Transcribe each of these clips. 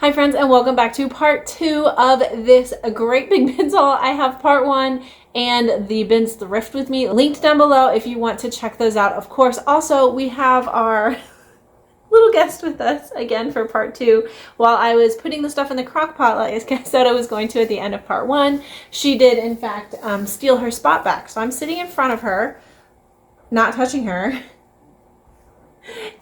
Hi friends, and welcome back to part 2 of this great big bins haul. I have part 1 and the bins thrift with me linked down below if you want to check those out. Of course, also we have our little guest with us again for part 2. While I was putting the stuff in the crock pot, like I said I was going to at the end of part 1, she did in fact steal her spot back. So I'm sitting in front of her, not touching her,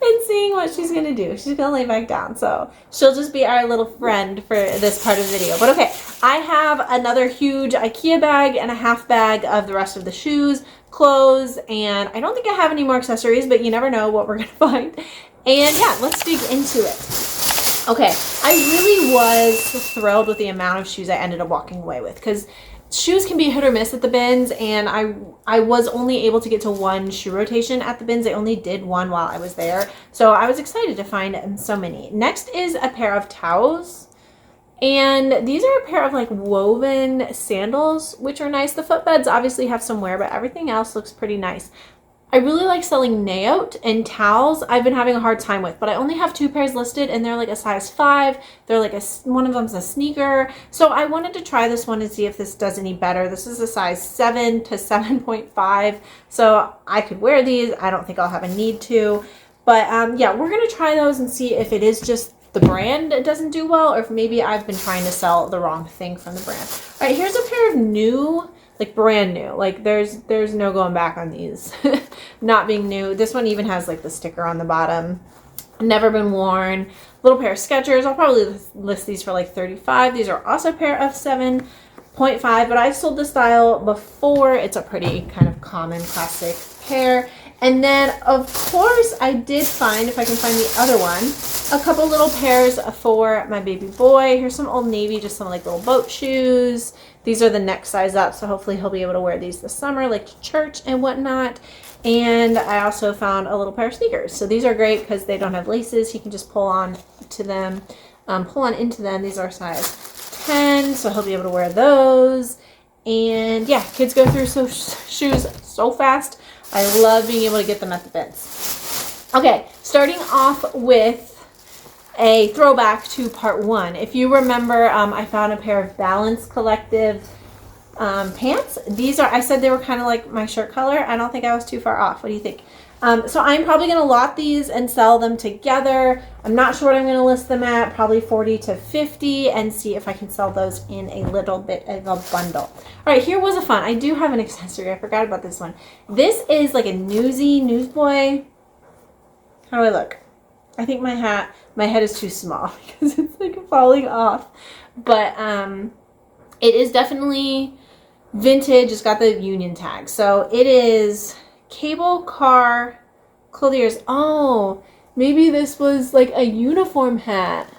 and seeing what she's gonna do. She's gonna lay back down, so she'll just be our little friend for this part of the video. But okay, I have another huge IKEA bag and a half bag of the rest of the shoes, clothes, and I don't think I have any more accessories, but you never know what we're gonna find. And yeah, let's dig into it. Okay, I really was thrilled with the amount of shoes I ended up walking away with, because shoes can be hit or miss at the bins, and I was only able to get to one shoe rotation at the bins. They only did one while I was there, so I was excited to find so many. Next is a pair of towels, and these are a pair of like woven sandals, which are nice. The footbeds obviously have some wear, but everything else looks pretty nice. I really like selling naout, and towels I've been having a hard time with, but I only have 2 pairs listed, and they're like a size 5. They're like one of them's a sneaker. So I wanted to try this one and see if this does any better. This is a size 7 to 7.5. So I could wear these. I don't think I'll have a need to. But yeah, we're going to try those and see if it is just the brand that doesn't do well, or if maybe I've been trying to sell the wrong thing from the brand. All right, here's a pair of new, like brand new, like there's no going back on these. Not being new. This one even has like the sticker on the bottom. Never been worn. Little pair of Skechers. I'll probably list these for like $35. These are also a pair of 7.5, but I've sold this style before. It's a pretty kind of common classic pair. And then of course I did find, if I can find the other one, a couple little pairs for my baby boy. Here's some Old Navy, just some like little boat shoes. These are the next size up, so hopefully he'll be able to wear these this summer, like to church and whatnot. And I also found a little pair of sneakers. So these are great because they don't have laces. He can just pull on to them, pull on into them. These are size 10, so he'll be able to wear those. And yeah, kids go through shoes so fast. I love being able to get them at the bins. Okay, starting off with a throwback to part 1. If you remember, I found a pair of Balance Collective pants. These are, I said they were kind of like my shirt color. I don't think I was too far off. What do you think? So I'm probably going to lot these and sell them together. I'm not sure what I'm going to list them at, probably 40 to 50, and see if I can sell those in a little bit of a bundle. All right, here was a fun. I do have an accessory. I forgot about this one. This is like a newsboy. How do I look? I think my head is too small because it's like falling off. But it is definitely vintage. It's got the union tag. So it is cable car clothiers. Oh, maybe this was like a uniform hat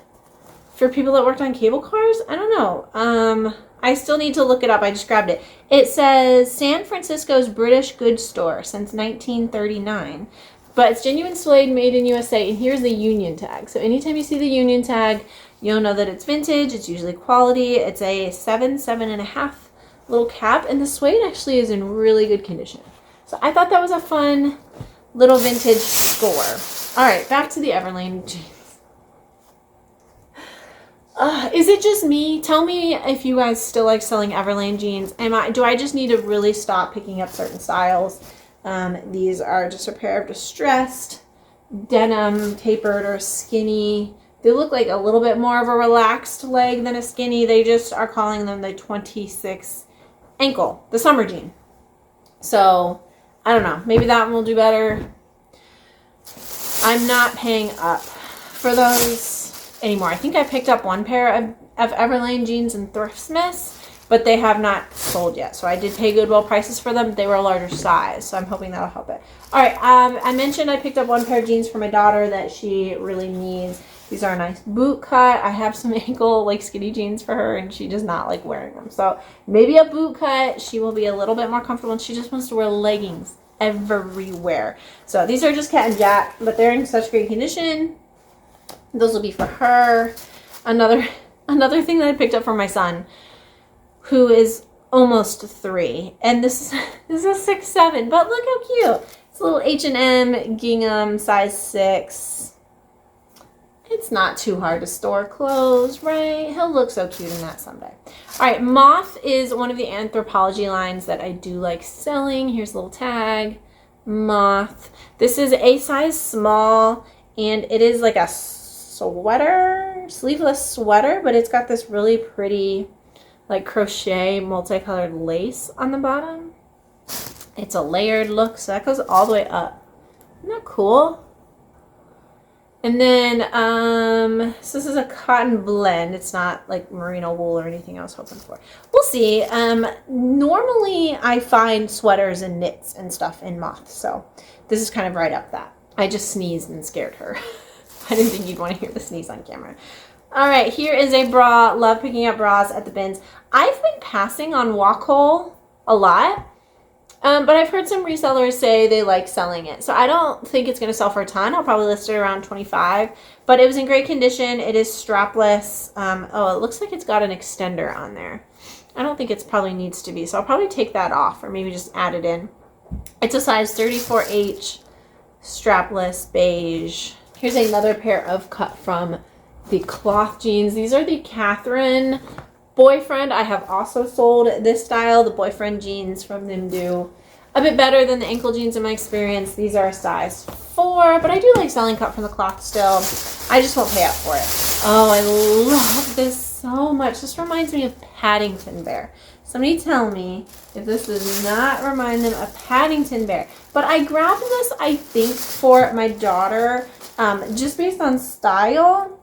for people that worked on cable cars. I don't know. I still need to look it up. I just grabbed it. It says San Francisco's British goods store since 1939. But it's genuine suede, made in USA, and here's the union tag. So anytime you see the union tag, you'll know that it's vintage. It's usually quality. It's a 7.5 little cap, and the suede actually is in really good condition. So I thought that was a fun little vintage score. All right, back to the Everlane jeans. Is it just me? Tell me if you guys still like selling Everlane jeans. Do I just need to really stop picking up certain styles? These are just a pair of distressed denim, tapered or skinny. They look like a little bit more of a relaxed leg than a skinny. They just are calling them the 26 ankle, the summer jean. So I don't know, maybe that one will do better. I'm not paying up for those anymore. I think I picked up one pair of Everlane jeans in Thriftsmiths, but they have not sold yet. So I did pay Goodwill prices for them. They were a larger size, so I'm hoping that'll help it. All right, I mentioned I picked up one pair of jeans for my daughter that she really needs. These are a nice boot cut. I have some ankle, like skinny jeans for her, and she does not like wearing them. So maybe a boot cut, she will be a little bit more comfortable, and she just wants to wear leggings everywhere. So these are just Cat and Jack, but they're in such great condition. Those will be for her. Another thing that I picked up for my son, who is almost 3, and this is a 6'7", but look how cute. It's a little H&M gingham size 6. It's not too hard to store clothes, right? He'll look so cute in that someday. All right, Moth is one of the Anthropologie lines that I do like selling. Here's a little tag, Moth. This is a size small, and it is like a sweater, sleeveless sweater, but it's got this really pretty like crochet multicolored lace on the bottom. It's a layered look, so that goes all the way up. Isn't that cool? And then, so this is a cotton blend. It's not like merino wool or anything I was hoping for. We'll see. Normally I find sweaters and knits and stuff in Moth, so this is kind of right up that. I just sneezed and scared her. I didn't think you'd want to hear the sneeze on camera. All right, here is a bra. Love picking up bras at the bins. I've been passing on Walk-Hole a lot. But I've heard some resellers say they like selling it. So I don't think it's going to sell for a ton. I'll probably list it around $25. But it was in great condition. It is strapless. Oh, it looks like it's got an extender on there. I don't think it probably needs to be. So I'll probably take that off or maybe just add it in. It's a size 34H, strapless, beige. Here's another pair of cut from the cloth jeans. These are the Catherine Boyfriend. I have also sold this style. The Boyfriend jeans from them do a bit better than the ankle jeans in my experience. These are a size 4, but I do like selling cut from the cloth still. I just won't pay up for it. Oh, I love this so much. This reminds me of Paddington Bear. Somebody tell me if this does not remind them of Paddington Bear. But I grabbed this, I think, for my daughter just based on style.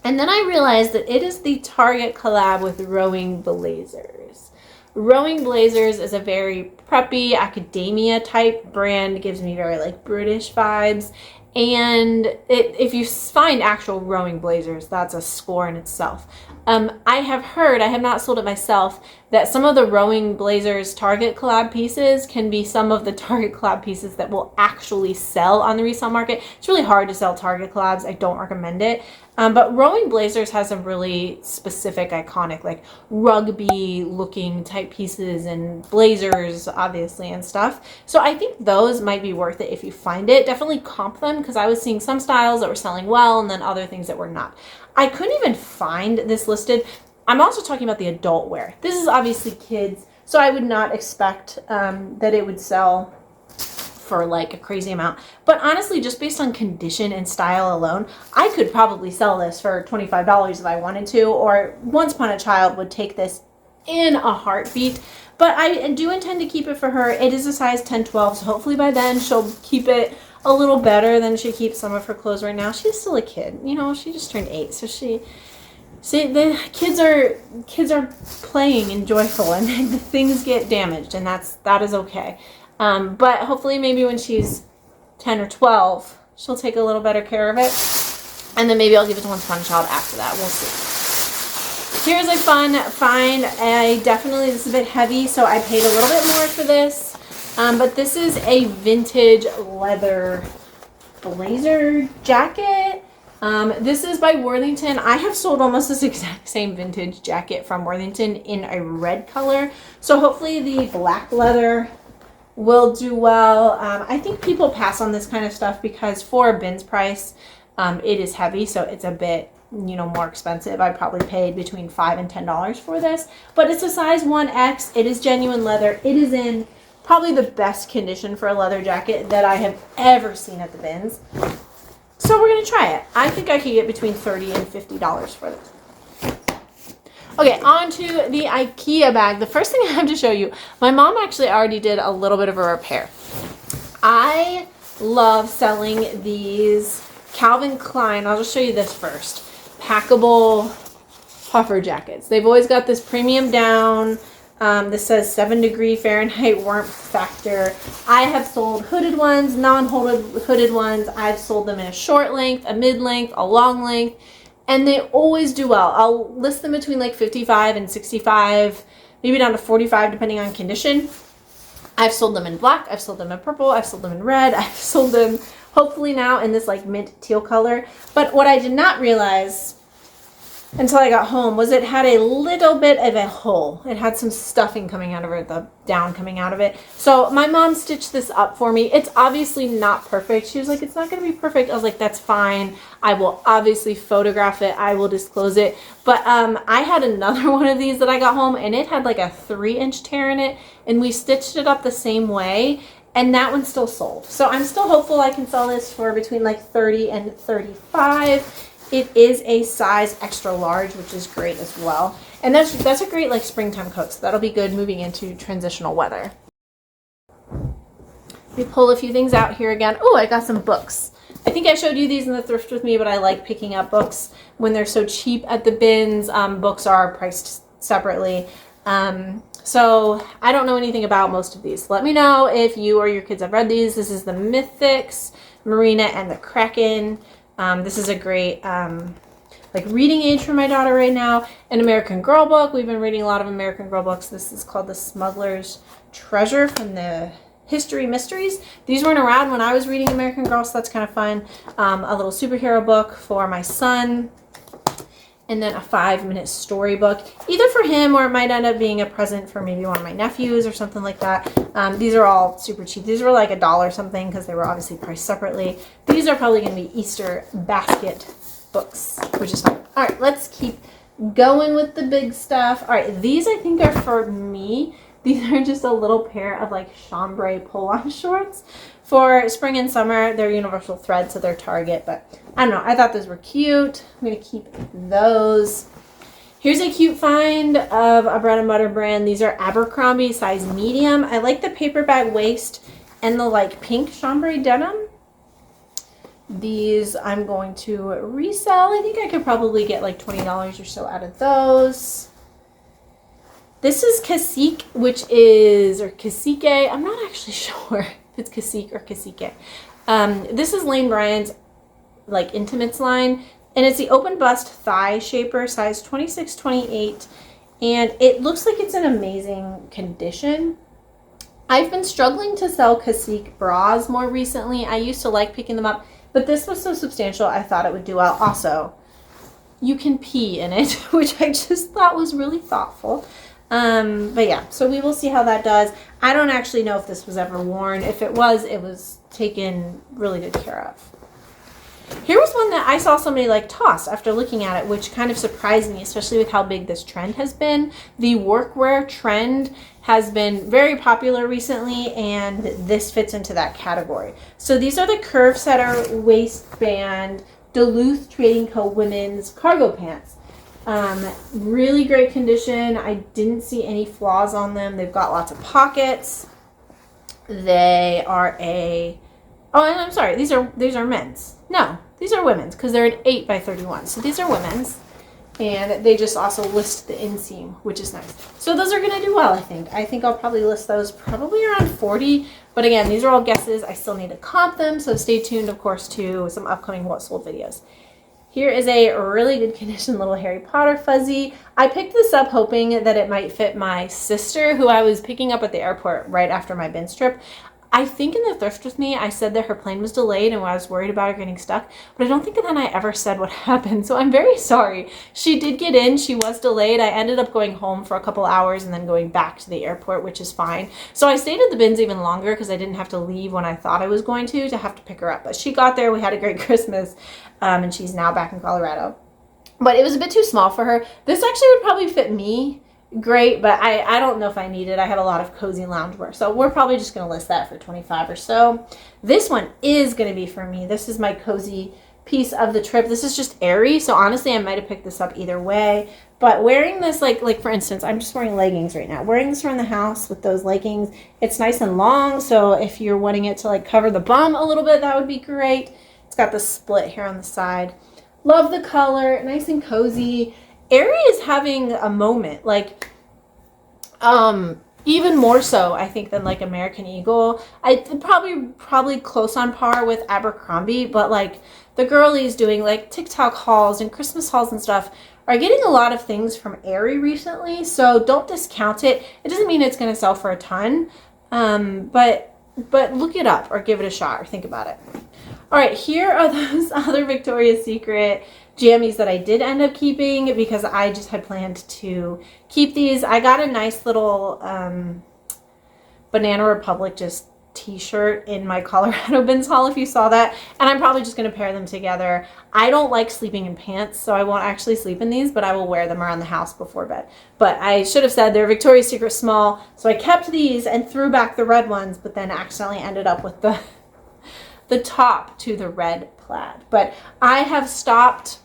And then I realized that it is the Target collab with Rowing Blazers. Rowing Blazers is a very preppy, academia type brand. It gives me very like British vibes. And if you find actual Rowing Blazers, that's a score in itself. I have heard, I have not sold it myself, that some of the Rowing Blazers Target collab pieces can be some of the Target collab pieces that will actually sell on the resale market. It's really hard to sell Target collabs. I don't recommend it. But Rowing Blazers has some really specific, iconic, like rugby looking type pieces and blazers, obviously, and stuff. So I think those might be worth it if you find it. Definitely comp them, because I was seeing some styles that were selling well and then other things that were not. I couldn't even find this listed. I'm also talking about the adult wear. This is obviously kids, so I would not expect that it would sell for like a crazy amount. But honestly, just based on condition and style alone, I could probably sell this for $25 if I wanted to, or Once Upon a Child would take this in a heartbeat. But I do intend to keep it for her. It is a size 10-12, so hopefully by then she'll keep it a little better than she keeps some of her clothes right now. She's still a kid, you know, she just turned 8, so the kids are playing and joyful, and the things get damaged, and that is okay. But hopefully maybe when she's 10 or 12, she'll take a little better care of it. And then maybe I'll give it to Once Upon a Child after that. We'll see. Here's a fun find. This is a bit heavy, so I paid a little bit more for this. But this is a vintage leather blazer jacket. This is by Worthington. I have sold almost this exact same vintage jacket from Worthington in a red color. So hopefully the black leather will do well. I think people pass on this kind of stuff because for a bins price, it is heavy, so it's a bit, more expensive. I probably paid between $5 and $10 for this, but it's a size 1X. It is genuine leather. It is in probably the best condition for a leather jacket that I have ever seen at the bins. So we're gonna try it. I think I could get between $30 and $50 for this. Okay, on to the IKEA bag. The first thing I have to show you, my mom actually already did a little bit of a repair. I love selling these Calvin Klein, I'll just show you this first, packable puffer jackets. They've always got this premium down. This says 7° Fahrenheit warmth factor. I have sold hooded ones, non-hooded ones. I've sold them in a short length, a mid length, a long length. And they always do well. I'll list them between like 55 and 65, maybe down to 45 depending on condition. I've sold them in black, I've sold them in purple, I've sold them in red, I've sold them hopefully now in this like mint teal color. But what I did not realize until I got home was it had a little bit of a hole. It had some stuffing coming out of it, the down coming out of it. So my mom stitched this up for me. It's obviously not perfect. She was like, it's not going to be perfect. I was like, that's fine. I will obviously photograph it. I will disclose it. But I had another one of these that I got home, and it had like a 3-inch tear in it, and we stitched it up the same way. And that one still sold. So I'm still hopeful I can sell this for between like 30 and 35. It is a size extra large, which is great as well. And that's a great like springtime coat. So that'll be good moving into transitional weather. Let me pull a few things out here again. Oh, I got some books. I think I showed you these in the thrift with me, but I like picking up books when they're so cheap at the bins. Books are priced separately. So I don't know anything about most of these. Let me know if you or your kids have read these. This is the Mythics, Marina and the Kraken. This is a great like reading age for my daughter right now. An American Girl book. We've been reading a lot of American Girl books. This is called The Smuggler's Treasure from the History Mysteries. These weren't around when I was reading American Girl, so that's kind of fun. A little superhero book for my son. And then a 5-minute storybook, either for him or it might end up being a present for maybe one of my nephews or something like that. These are all super cheap. These were like $1 something because they were obviously priced separately. These are probably going to be Easter basket books, which is fine. All right, let's keep going with the big stuff. All right, these I think are for me. These are just a little pair of like chambray pull-on shorts for spring and summer. They're universal thread, so they're Target, but I don't know. I thought those were cute. I'm going to keep those. Here's a cute find of a bread and butter brand. These are Abercrombie size medium. I like the paper bag waist and the like pink chambray denim. These I'm going to resell. I think I could probably get like $20 or so out of those. This is Cacique, which is, or Cacique. I'm not actually sure if it's Cacique or Cacique. This is Lane Bryant's like intimates line, and it's the open bust thigh shaper, size 26-28, and it looks like it's in amazing condition. I've been struggling to sell Cacique bras more recently. I used to like picking them up, but this was so substantial I thought it would do well. Also, you can pee in it, which I just thought was really thoughtful. But yeah, so we will see how that does. I don't actually know if this was ever worn. If it was taken really good care of. Here was one that I saw somebody like toss after looking at it, which kind of surprised me, especially with how big this trend has been. The workwear trend has been very popular recently, and this fits into that category. So these are the Curve Setter waistband Duluth Trading Co. women's cargo pants. Really great condition. I didn't see any flaws on them. They've got lots of pockets. They are oh, and I'm sorry, these are men's. No, these are women's because they're an 8x31. So these are women's, and they just also list the inseam, which is nice. So those are going to do well, I think. I think I'll probably list those probably around 40. But again, these are all guesses. I still need to comp them, so stay tuned, of course, to some upcoming What Sold videos. Here is a really good condition little Harry Potter fuzzy. I picked this up hoping that it might fit my sister, who I was picking up at the airport right after my Ben's trip. I think in the thrift with me, I said that her plane was delayed and I was worried about her getting stuck, but I don't think that then I ever said what happened, so I'm very sorry. She did get in, she was delayed. I ended up going home for a couple hours and then going back to the airport, which is fine. So I stayed at the bins even longer because I didn't have to leave when I thought I was going to have to pick her up. But she got there, we had a great Christmas, and she's now back in Colorado. But it was a bit too small for her. This actually would probably fit me great, but I don't know if I need it. I had a lot of cozy loungewear, so we're probably just going to list that for 25 or so. This one is going to be for me. This is my cozy piece of the trip. This is just airy, so honestly I might have picked this up either way, but wearing this like for instance, I'm just wearing leggings right now. Wearing this around the house with those leggings, it's nice and long, so if you're wanting it to like cover the bum a little bit, that would be great. It's got the split here on the side. Love the color, nice and cozy. Aerie is having a moment, like, even more so, I think, than like American Eagle. I probably close on par with Abercrombie, but like the girlies doing like TikTok hauls and Christmas hauls and stuff are getting a lot of things from Aerie recently. So don't discount it. It doesn't mean it's going to sell for a ton, but look it up or give it a shot or think about it. All right, here are those other Victoria's Secret jammies that I did end up keeping because I just had planned to keep these. I got a nice little Banana Republic just t-shirt in my Colorado bins haul, if you saw that, and I'm probably just going to pair them together. I don't like sleeping in pants, so I won't actually sleep in these, but I will wear them around the house before bed. But I should have said they're Victoria's Secret small, so I kept these and threw back the red ones, but then accidentally ended up with the top to the red plaid. But I have stopped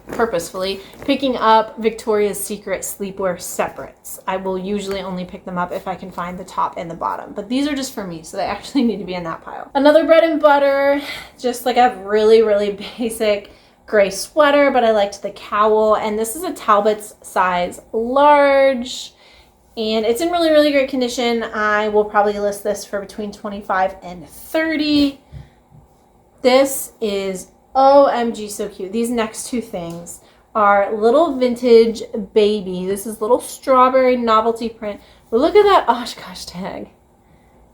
purposefully picking up Victoria's Secret sleepwear separates. I will usually only pick them up if I can find the top and the bottom, but these are just for me, so they actually need to be in that pile. Another bread and butter, just like a really basic gray sweater, but I liked the cowl, and this is a Talbot's size large, and it's in really great condition. I will probably list this for between $25 and $30. This is OMG, so cute. These next two things are little vintage baby. This is little strawberry novelty print. But look at that Oshkosh tag.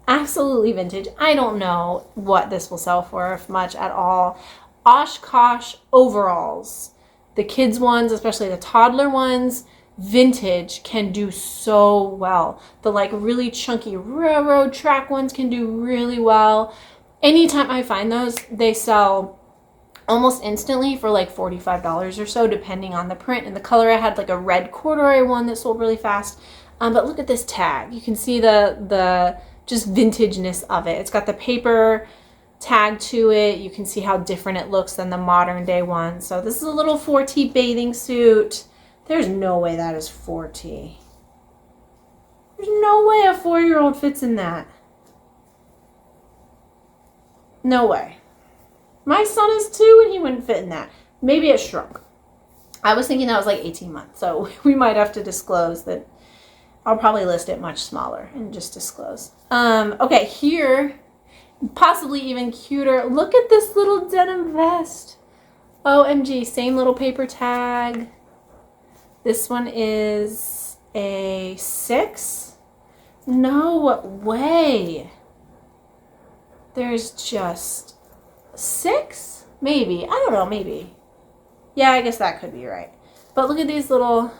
Absolutely vintage. I don't know what this will sell for, if much at all. Oshkosh overalls. The kids ones, especially the toddler ones, vintage, can do so well. The like really chunky railroad track ones can do really well. Anytime I find those, they sell almost instantly for like $45 or so, depending on the print and the color. I had like a red corduroy one that sold really fast. But look at this tag. You can see the just vintageness of it. It's got the paper tag to it. You can see how different it looks than the modern day one. So this is a little 4T bathing suit. There's no way that is 4T. There's no way a 4-year-old fits in that. No way. My son is 2 and he wouldn't fit in that. Maybe it shrunk. I was thinking that was like 18 months. So we might have to disclose that. I'll probably list it much smaller and just disclose. Okay, here, possibly even cuter. Look at this little denim vest. OMG, same little paper tag. This one is a 6. No way. There's just 6? Maybe. I don't know, maybe. Yeah, I guess that could be right. But look at these little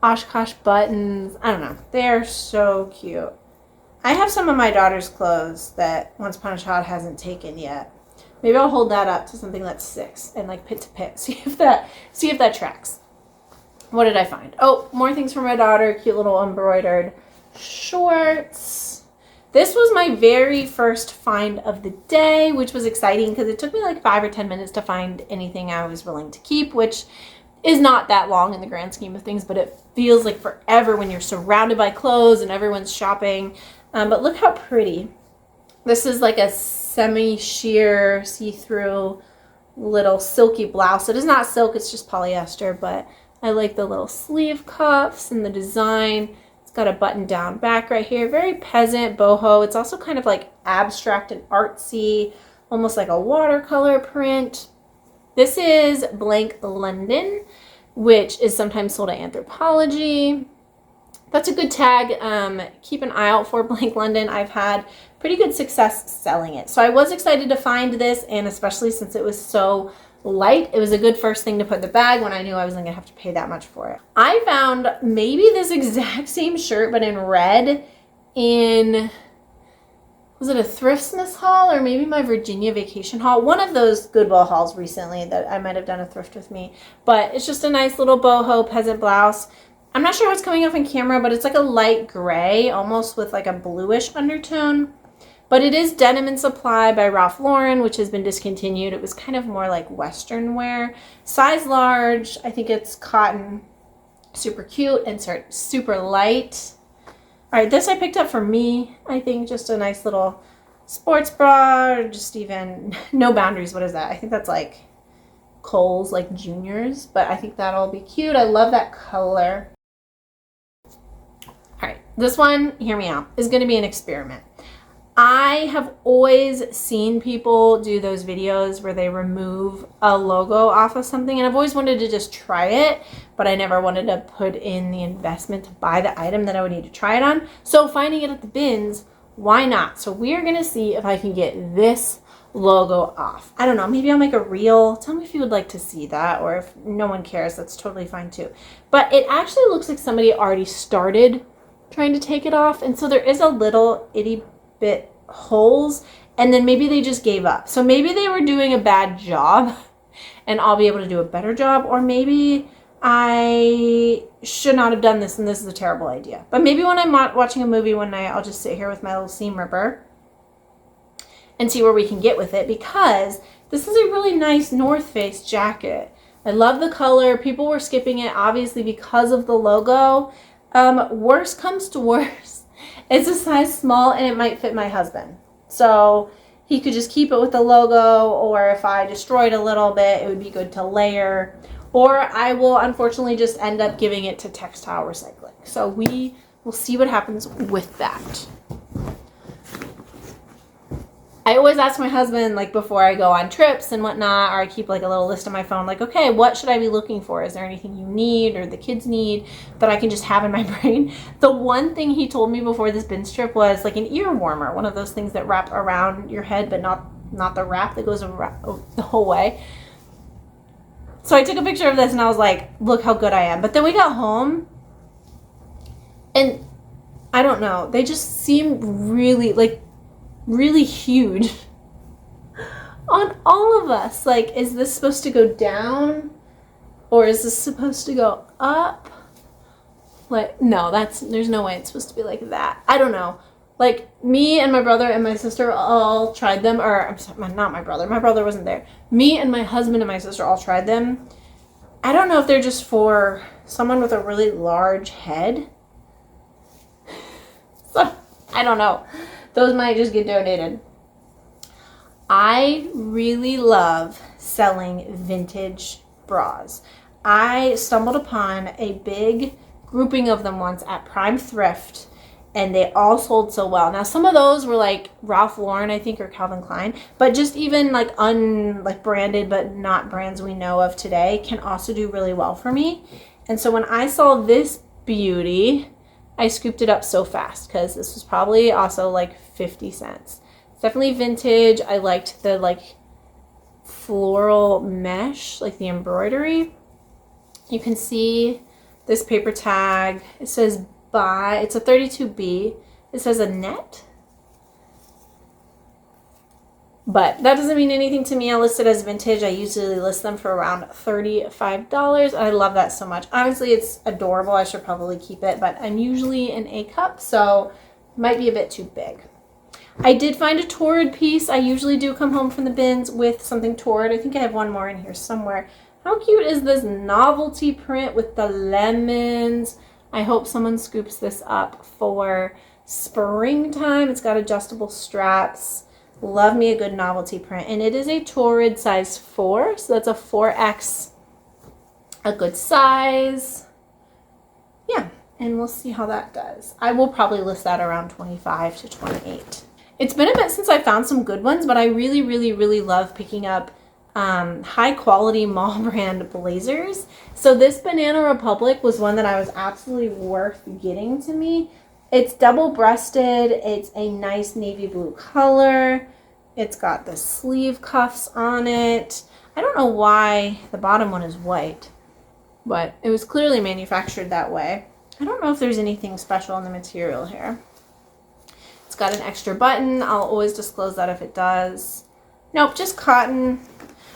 Oshkosh buttons. I don't know. They're so cute. I have some of my daughter's clothes that Once Upon a Child hasn't taken yet. Maybe I'll hold that up to something that's 6 and like pit to pit. See if that tracks. What did I find? Oh, more things for my daughter. Cute little embroidered shorts. This was my very first find of the day, which was exciting because it took me like 5 or 10 minutes to find anything I was willing to keep, which is not that long in the grand scheme of things, but it feels like forever when you're surrounded by clothes and everyone's shopping. But look how pretty. This is like a semi-sheer, see-through little silky blouse. It is not silk, it's just polyester, but I like the little sleeve cuffs and the design. It's got a button down back right here. Very peasant, boho. It's also kind of like abstract and artsy, almost like a watercolor print. This is Blank London, which is sometimes sold at Anthropologie. That's a good tag. Keep an eye out for Blank London. I've had pretty good success selling it. So I was excited to find this, and especially since it was so light, it was a good first thing to put in the bag when I knew I wasn't gonna have to pay that much for it. I found maybe this exact same shirt, but in red in, was it a Thriftsmith haul or maybe my Virginia vacation haul? One of those Goodwill hauls recently that I might have done a thrift with me. But it's just a nice little boho peasant blouse. I'm not sure what's coming off in camera, but it's like a light gray, almost with like a bluish undertone. But it is Denim and Supply by Ralph Lauren, which has been discontinued. It was kind of more like Western wear. Size large. I think it's cotton. Super cute and super light. All right, this I picked up for me. I think just a nice little sports bra, or just even no boundaries. What is that? I think that's like Kohl's, like juniors. But I think that'll be cute. I love that color. All right, this one, hear me out, is going to be an experiment. I have always seen people do those videos where they remove a logo off of something, and I've always wanted to just try it, but I never wanted to put in the investment to buy the item that I would need to try it on. So finding it at the bins, why not? So we're gonna see if I can get this logo off. I don't know, maybe I'll make a reel. Tell me if you would like to see that, or if no one cares, that's totally fine too. But it actually looks like somebody already started trying to take it off, and so there is a little itty bit holes, and then maybe they just gave up. So maybe they were doing a bad job and I'll be able to do a better job, or maybe I should not have done this and this is a terrible idea. But maybe when I'm watching a movie one night, I'll just sit here with my little seam ripper and see where we can get with it, because this is a really nice North Face jacket. I love the color. People were skipping it obviously because of the logo. Worst comes to worst, it's a size small and it might fit my husband. So he could just keep it with the logo, or if I destroyed a little bit, it would be good to layer. Or I will unfortunately just end up giving it to textile recycling. So we will see what happens with that. I always ask my husband, like before I go on trips and whatnot, or I keep like a little list on my phone, like, okay, what should I be looking for? Is there anything you need or the kids need that I can just have in my brain? The one thing he told me before this binge trip was like an ear warmer, one of those things that wrap around your head, but not the wrap that goes around the whole way. So I took a picture of this and I was like, look how good I am. But then we got home and I don't know, they just seemed really huge on all of us. Like, is this supposed to go down or is this supposed to go up? Like, no, there's no way it's supposed to be like that. I don't know. Like, me and my brother and my sister all tried them, or I'm sorry, not my brother wasn't there. Me and my husband and my sister all tried them. I don't know if they're just for someone with a really large head. So, I don't know. Those might just get donated. I really love selling vintage bras. I stumbled upon a big grouping of them once at Prime Thrift, and they all sold so well. Now, some of those were like Ralph Lauren, I think, or Calvin Klein, but just even like branded, but not brands we know of today, can also do really well for me. And so when I saw this beauty, I scooped it up so fast because this was probably also like 50 cents. It's definitely vintage. I liked the like floral mesh, like the embroidery. You can see this paper tag. It says buy. It's a 32B. It says a net. But that doesn't mean anything to me. I list it as vintage. I usually list them for around $35. I love that so much. Honestly, it's adorable. I should probably keep it, but I'm usually an A cup, so it might be a bit too big. I did find a Torrid piece. I usually do come home from the bins with something Torrid. I think I have one more in here somewhere. How cute is this novelty print with the lemons? I hope someone scoops this up for springtime. It's got adjustable straps. Love me a good novelty print. And it is a Torrid size 4. So that's a 4X. A good size. Yeah. And we'll see how that does. I will probably list that around 25 to 28. It's been a bit since I found some good ones, but I really love picking up high quality mall brand blazers. So this Banana Republic was one that I was absolutely worth getting to me. It's double breasted. It's a nice navy blue color. It's got the sleeve cuffs on it. I don't know why the bottom one is white, but it was clearly manufactured that way. I don't know if there's anything special in the material here. It's got an extra button. I'll always disclose that if it does. Nope, just cotton.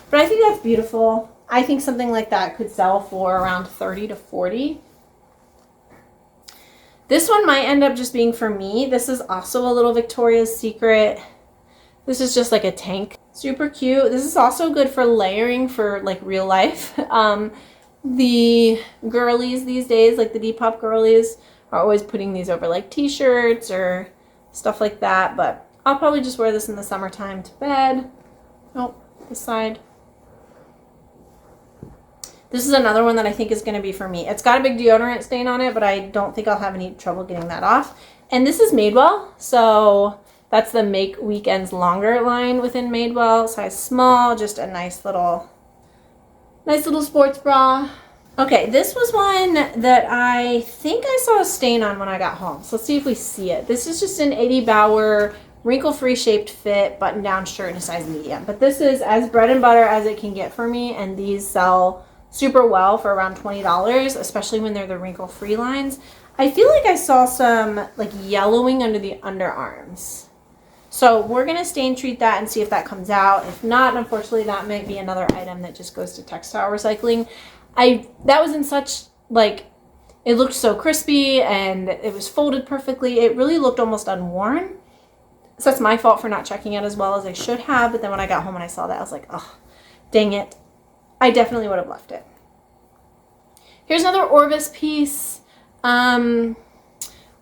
But I think that's beautiful. I think something like that could sell for around 30 to 40. This one might end up just being for me. This is also a little Victoria's Secret. This is just like a tank. Super cute. This is also good for layering for like real life. The girlies these days, like the Depop girlies, are always putting these over like t-shirts or stuff like that. But I'll probably just wear this in the summertime to bed. Oh, this side. This is another one that I think is going to be for me. It's got a big deodorant stain on it, but I don't think I'll have any trouble getting that off. And this is Madewell. So that's the Make Weekends Longer line within Madewell. Size small, just a nice little sports bra. Okay, this was one that I think I saw a stain on when I got home. So let's see if we see it. This is just an Eddie Bauer wrinkle-free shaped fit button-down shirt in a size medium. But this is as bread and butter as it can get for me, and these sell super well for around $20, especially when they're the wrinkle-free lines. I feel like I saw some like yellowing under the underarms. So we're going to stain treat that and see if that comes out. If not, unfortunately, that might be another item that just goes to textile recycling. That was in such, like, it looked so crispy and it was folded perfectly. It really looked almost unworn. So that's my fault for not checking it as well as I should have. But then when I got home and I saw that, I was like, oh, dang it. I definitely would have left it. Here's another Orvis piece.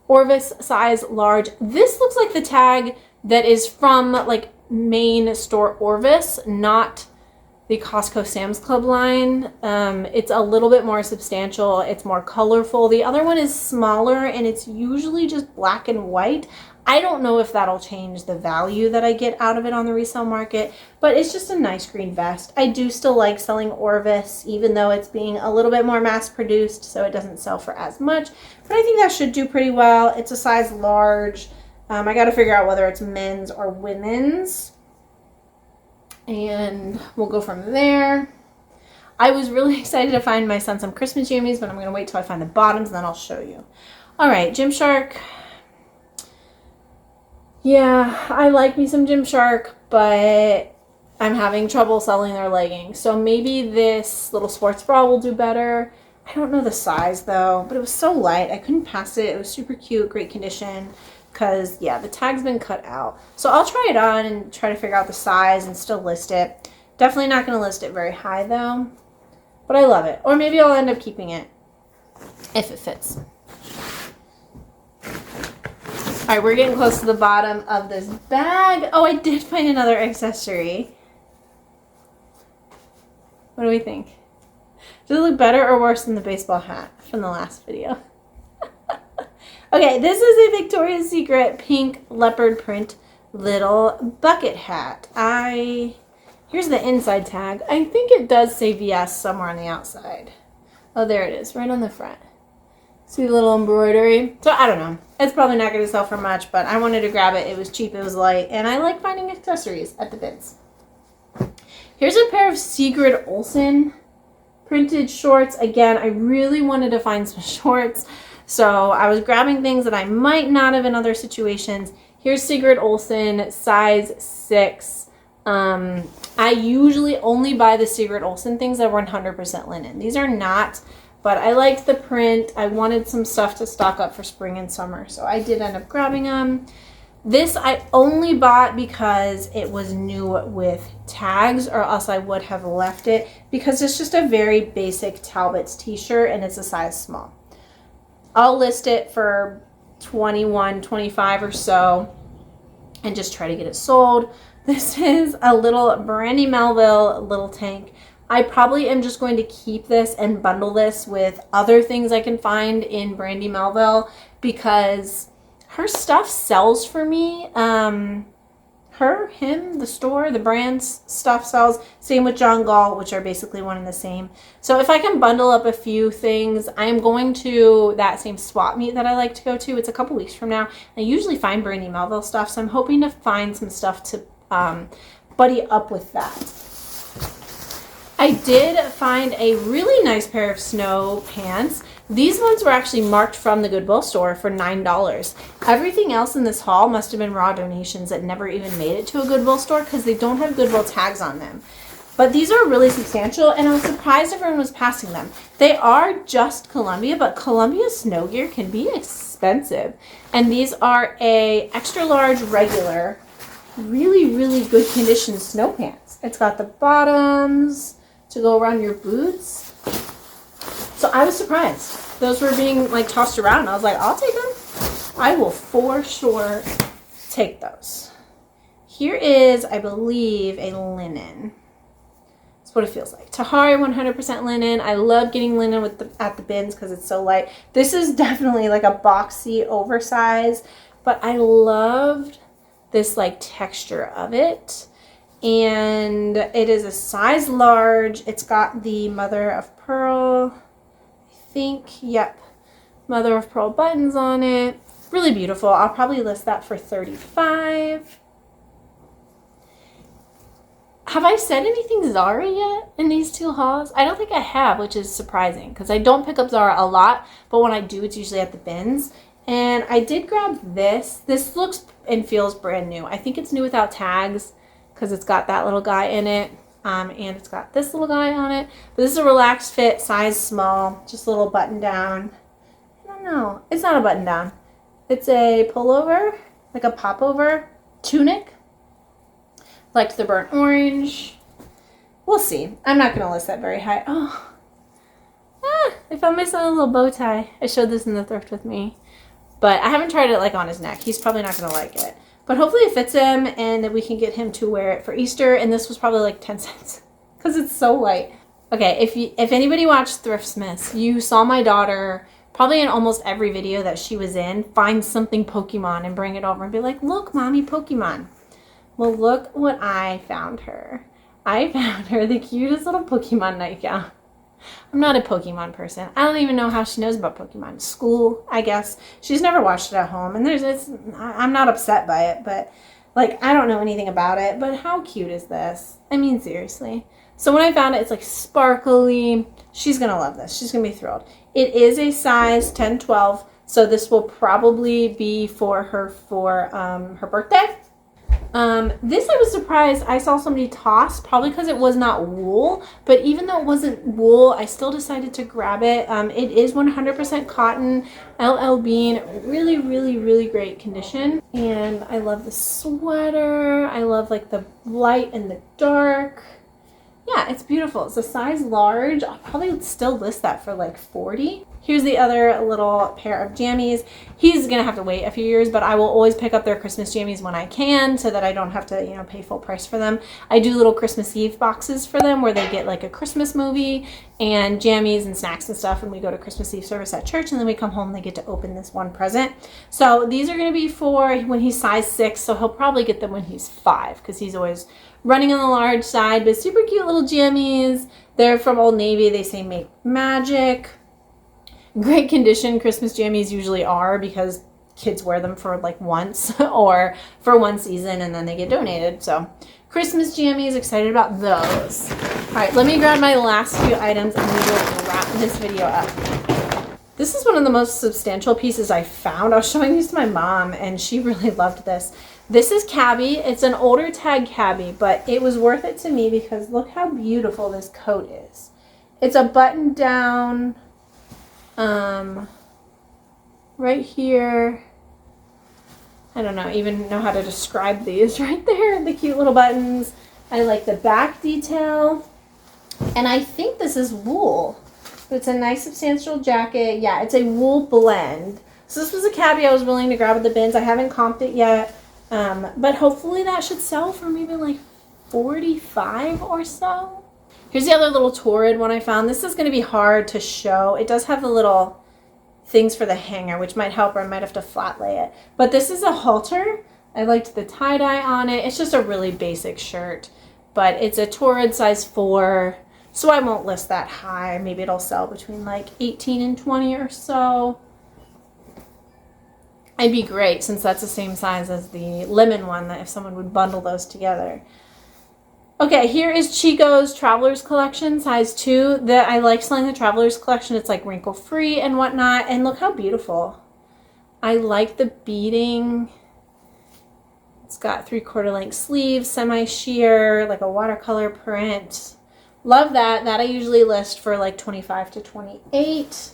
Orvis size large. This looks like the tag that is from like main store Orvis, not the Costco Sam's Club line. It's a little bit more substantial. It's more colorful. The other one is smaller and it's usually just black and white. I don't know if that'll change the value that I get out of it on the resale market, but it's just a nice green vest. I do still like selling Orvis, even though it's being a little bit more mass produced, so it doesn't sell for as much, but I think that should do pretty well. It's a size large. I got to figure out whether it's men's or women's, and we'll go from there. I was really excited to find my son some Christmas jammies, but I'm going to wait till I find the bottoms and then I'll show you. All right, Gymshark. Yeah, I like me some Gymshark, but I'm having trouble selling their leggings. So maybe this little sports bra will do better. I don't know the size though, but it was so light. I couldn't pass it. It was super cute, great condition. Because, yeah, the tag's been cut out. So I'll try it on and try to figure out the size and still list it. Definitely not going to list it very high though. But I love it. Or maybe I'll end up keeping it if it fits. All right, we're getting close to the bottom of this bag. Oh, I did find another accessory. What do we think? Does it look better or worse than the baseball hat from the last video? Okay, this is a Victoria's Secret pink leopard print little bucket hat. Here's the inside tag. I think it does say VS somewhere on the outside. Oh, there it is, right on the front. See the little embroidery? So I don't know. It's probably not going to sell for much, but I wanted to grab it. It was cheap, it was light, and I like finding accessories at the bins. Here's a pair of Sigrid Olsen printed shorts. Again, I really wanted to find some shorts, so I was grabbing things that I might not have in other situations. Here's Sigrid Olsen, size 6. I usually only buy the Sigrid Olsen things that were 100% linen. These are not. But I liked the print. I wanted some stuff to stock up for spring and summer, so I did end up grabbing them. This I only bought because it was new with tags, or else I would have left it, because it's just a very basic Talbot's t-shirt and it's a size small. I'll list it for $21, $25 or so and just try to get it sold. This is a little Brandy Melville little tank. I probably am just going to keep this and bundle this with other things I can find in Brandy Melville, because her stuff sells for me. The store, the brand's stuff sells. Same with John Galt, which are basically one and the same. So if I can bundle up a few things, I'm going to that same swap meet that I like to go to. It's a couple weeks from now. I usually find Brandy Melville stuff, so I'm hoping to find some stuff to buddy up with that. I did find a really nice pair of snow pants. These ones were actually marked from the Goodwill store for $9. Everything else in this haul must have been raw donations that never even made it to a Goodwill store, because they don't have Goodwill tags on them. But these are really substantial, and I was surprised everyone was passing them. They are just Columbia, but Columbia snow gear can be expensive. And these are a extra large regular, really, really good condition snow pants. It's got the bottoms to go around your boots. So I was surprised. Those were being like tossed around, and I was like, I'll take them. I will for sure take those. Here is, I believe, a linen. That's what it feels like. Tahari 100% linen. I love getting linen at the bins because it's so light. This is definitely like a boxy oversize, but I loved this like texture of it. And it is a size large. It's got the mother of pearl, I think, yep, mother of pearl buttons on it. Really beautiful. I'll probably list that for $35. Have I said anything Zara yet in these 2 hauls? I don't think I have, which is surprising because I don't pick up Zara a lot, but when I do, it's usually at the bins. And I did grab this. This looks and feels brand new. I think it's new without tags because it's got that little guy in it. And it's got this little guy on it. But this is a relaxed fit, size small, just a little button down. I don't know. It's not a button down. It's a pullover, like a popover tunic. Liked the burnt orange. We'll see. I'm not going to list that very high. Oh. I found myself a little bow tie. I showed this in the thrift with me. But I haven't tried it like on his neck. He's probably not going to like it. But hopefully it fits him and that we can get him to wear it for Easter. And this was probably like 10 cents because it's so light. Okay, if anybody watched Thriftsmiths, you saw my daughter probably in almost every video that she was in find something Pokemon and bring it over and be like, look, mommy, Pokemon. Well, look what I found her. I found her the cutest little Pokemon nightgown. I'm not a Pokemon person. I don't even know how she knows about Pokemon. School, I guess. She's never watched it at home, and I'm not upset by it, but like I don't know anything about it. But how cute is this? I mean, seriously. So when I found it, it's like sparkly. She's gonna love this. She's gonna be thrilled. It is a size 10-12, so this will probably be for her her birthday. This I was surprised I saw somebody toss, probably because it was not wool, but even though it wasn't wool, I still decided to grab it. It is 100% cotton, LL Bean, really, really, really great condition. And I love the sweater. I love like the light and the dark. Yeah, it's beautiful. It's a size large. I'll probably still list that for like $40. Here's the other little pair of jammies. He's gonna have to wait a few years, but I will always pick up their Christmas jammies when I can so that I don't have to, pay full price for them. I do little Christmas Eve boxes for them where they get like a Christmas movie and jammies and snacks and stuff, and we go to Christmas Eve service at church, and then we come home and they get to open this one present. So these are gonna be for when he's size 6, so he'll probably get them when he's 5 because he's always running on the large side, but super cute little jammies. They're from Old Navy. They say make magic. Great condition Christmas jammies usually are because kids wear them for like once or for one season and then they get donated. So Christmas jammies, excited about those. All right, let me grab my last few items and we will wrap this video up. This is one of the most substantial pieces I found. I was showing these to my mom and she really loved this. This is cabbie. It's an older tag cabbie, but it was worth it to me because look how beautiful this coat is. It's a button down right here. I don't even know how to describe these right there. The cute little buttons. I like the back detail. And I think this is wool. But it's a nice substantial jacket. Yeah, it's a wool blend. So this was a cabbie I was willing to grab at the bins. I haven't comped it yet. But hopefully that should sell for maybe like $45 or so. Here's the other little Torrid one I found. This is going to be hard to show. It does have the little things for the hanger, which might help, or I might have to flat lay it. But this is a halter. I liked the tie-dye on it. It's just a really basic shirt, but it's a Torrid size 4, so I won't list that high. Maybe it'll sell between like 18 and 20 or so. It'd be great since that's the same size as the lemon one, that if someone would bundle those together. Okay, here is Chico's Traveler's Collection, size 2. I like selling the Traveler's Collection. It's like wrinkle-free and whatnot. And look how beautiful. I like the beading. It's got 3/4 length sleeves, semi-sheer, like a watercolor print. Love that. That I usually list for like $25 to $28.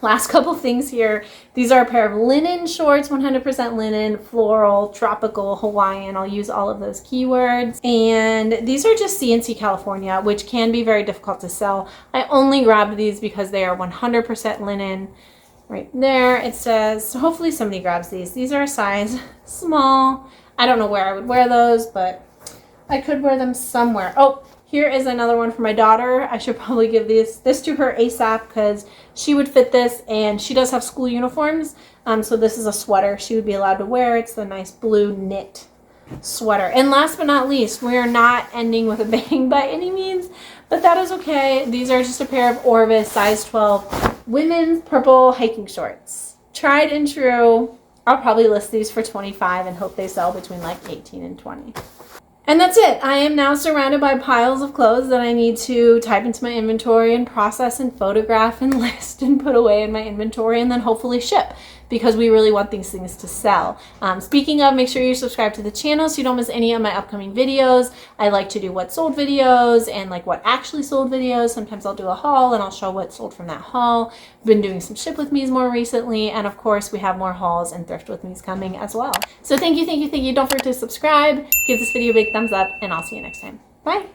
Last couple things here. These are a pair of linen shorts, 100% linen, floral, tropical, Hawaiian. I'll use all of those keywords. And these are just CNC California, which can be very difficult to sell. I only grabbed these because they are 100% linen. Right there it says, so hopefully somebody grabs these. These are a size small. I don't know where I would wear those, but I could wear them somewhere. Oh, here is another one for my daughter. I should probably give this to her ASAP because she would fit this, and she does have school uniforms. So this is a sweater she would be allowed to wear. It's the nice blue knit sweater. And last but not least, we are not ending with a bang by any means, but that is okay. These are just a pair of Orvis size 12 women's purple hiking shorts. tried and true. I'll probably list these for $25 and hope they sell between like $18 and $20. And that's it. I am now surrounded by piles of clothes that I need to type into my inventory and process and photograph and list and put away in my inventory and then hopefully ship, because we really want these things to sell. Speaking of, make sure you subscribe to the channel so you don't miss any of my upcoming videos. I like to do what sold videos and like what actually sold videos. Sometimes I'll do a haul and I'll show what sold from that haul. I've been doing some ship with me's more recently, and of course we have more hauls and thrift with me's coming as well. So thank you. Don't forget to subscribe, give this video a big thumbs up, and I'll see you next time. Bye.